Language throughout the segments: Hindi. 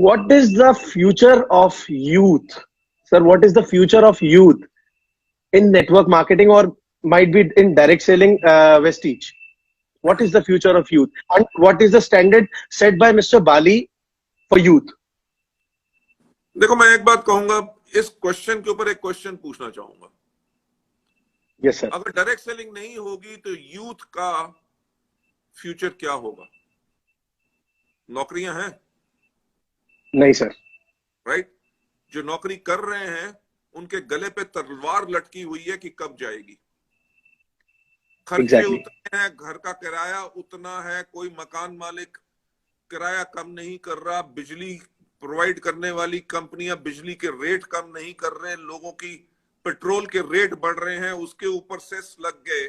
what is the future of youth, sir? What is the future of youth in network marketing, or might be in direct selling, Vestige? What is the future of youth, and what is the standard set by Mr. Bali for youth? देखो, मैं एक बात कहूंगा, इस क्वेश्चन के ऊपर एक क्वेश्चन पूछना चाहूंगा। Yes sir. अगर डायरेक्ट सेलिंग नहीं होगी तो यूथ का फ्यूचर क्या होगा? नौकरियां हैं? नहीं सर। राइट। जो नौकरी कर रहे हैं उनके गले पे तलवार लटकी हुई है कि कब जाएगी। खर्चे उतने हैं, घर का किराया उतना है, कोई मकान मालिक किराया कम नहीं कर रहा, बिजली प्रोवाइड करने वाली कंपनियां बिजली के रेट कम नहीं कर रहे, लोगों की पेट्रोल के रेट बढ़ रहे हैं, उसके ऊपर सेस लग गए।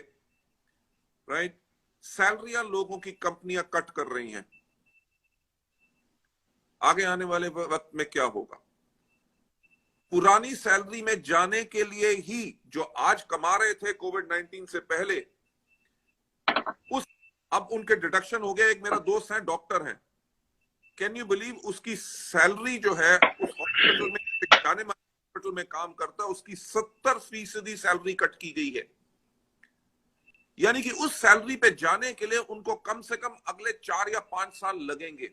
राइट। सैलरियां लोगों की कंपनियां कट कर रही हैं। आगे आने वाले वक्त में क्या होगा? पुरानी सैलरी में जाने के लिए ही जो आज कमा रहे थे कोविड-19 से पहले, अब उनके डिडक्शन हो गया। एक मेरा दोस्त है, डॉक्टर है, कैन यू बिलीव, उसकी सैलरी जो है उस हॉस्पिटल में जाने वाले हॉस्पिटल में काम करता है, उसकी 70% सैलरी कट की गई है। यानी कि उस सैलरी पे जाने के लिए उनको कम से कम अगले 4 या 5 साल लगेंगे।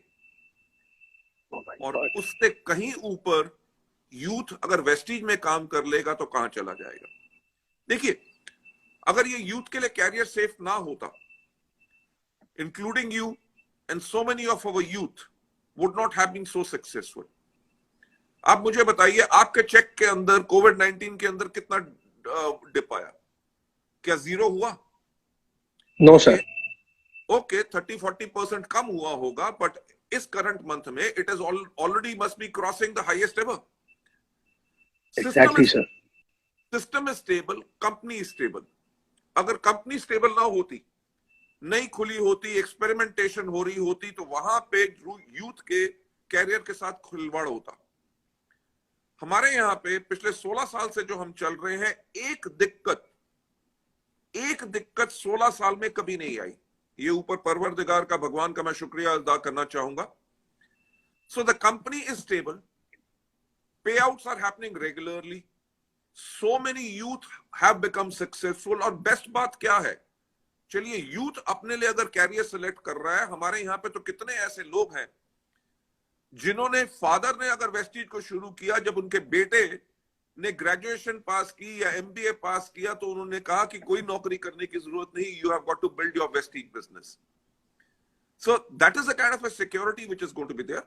और उससे कहीं ऊपर यूथ अगर वेस्टीज में काम कर लेगा तो कहां चला जाएगा? देखिए, अगर ये यूथ के लिए कैरियर सेफ ना होता, including you and so many of our youth would not have been so successful. आप मुझे बताइए, आपके चेक के अंदर कोविड-19 के अंदर कितना डिप आया? क्या 0 हुआ? No sir. ओके, 30-40% कम हुआ होगा, बट इस करंट मंथ में it is already must be crossing the highest ever. Exactly sir. System is stable, company is stable. अगर कंपनी स्टेबल ना होती, नहीं खुली होती, एक्सपेरिमेंटेशन हो रही होती, तो वहां पे यूथ के कैरियर के साथ खिलवाड़ होता। हमारे यहाँ पे पिछले 16 साल से जो हम चल रहे हैं, एक दिक्कत 16 साल में कभी नहीं आई। ये ऊपर परवरदिगार का, भगवान का मैं शुक्रिया अदा करना चाहूंगा। So the company is stable, pay outs are happening regularly, so many youth have become successful. और बेस्ट बात क्या है, चलिए, यूथ अपने लिए अगर कैरियर सिलेक्ट कर रहा है, हमारे यहाँ पे तो कितने ऐसे लोग हैं जिन्होंने, फादर ने अगर वेस्टीज को शुरू किया, जब उनके बेटे ने ग्रेजुएशन पास की या एमबीए पास किया, तो उन्होंने कहा कि कोई नौकरी करने की जरूरत नहीं, you have got to build your Vestige business. So that is a kind of a security which is going to be there.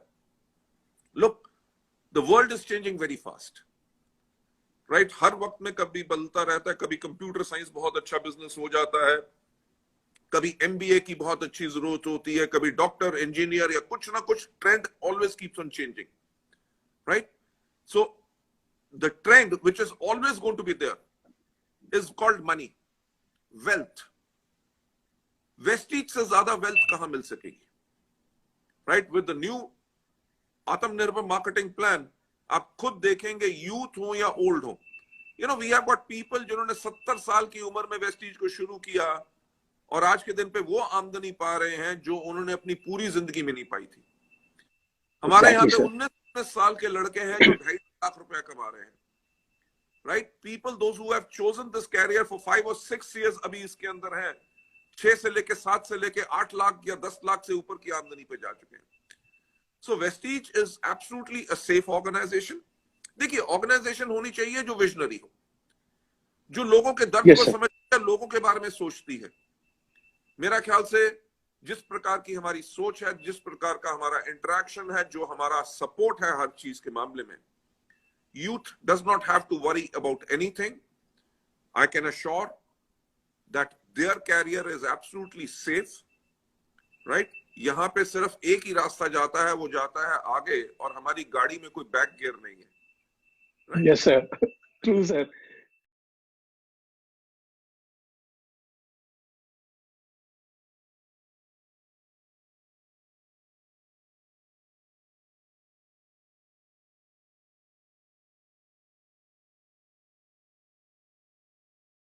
Look, the world is changing very fast. Right. हर वक्त में कभी बदलता रहता है, कभी कंप्यूटर साइंस बहुत अच्छा बिजनेस हो जाता है, कभी एमबीए की बहुत अच्छी जरूरत होती है, कभी डॉक्टर, इंजीनियर, या कुछ ना कुछ trend always keeps on changing. Right. So the trend which is always going to be there is called money, wealth. Vestige से ज्यादा वेल्थ कहां मिल सकेगी? Right. With the new Atmanirbhar marketing plan, आप खुद देखेंगे, यूथ हो या ओल्ड हो, you know, we have got people जिन्होंने 70 साल की उम्र में वेस्टीज को शुरू किया और आज के दिन पे वो आमदनी पा रहे हैं जो उन्होंने अपनी पूरी जिंदगी में नहीं पाई थी। हमारे यहाँ पे 19 साल के लड़के हैं जो 2.5 लाख रुपया कमा रहे हैं। Right. People those who have chosen this career for 5 और 6 इयर्स अभी इसके अंदर है, 6 से लेके 7 से लेके 8 लाख या 10 लाख से ऊपर की आमदनी पे जा चुके हैं। So Vestige is absolutely a safe organisation. देखिए, ऑर्गेनाइजेशन होनी चाहिए जो विजनरी हो, जो लोगों के दर्द को समझती है, लोगों के बारे में सोचती है। मेरा ख्याल से जिस प्रकार की हमारी सोच है, जिस प्रकार का हमारा इंटरेक्शन है, जो हमारा सपोर्ट है हर चीज के मामले में, youth does not have to worry about anything. I can assure that their career is absolutely safe. Right? यहाँ पे सिर्फ एक ही रास्ता जाता है, वो जाता है आगे, और हमारी गाड़ी में कोई बैक गियर नहीं है। Right? Yes sir, true sir.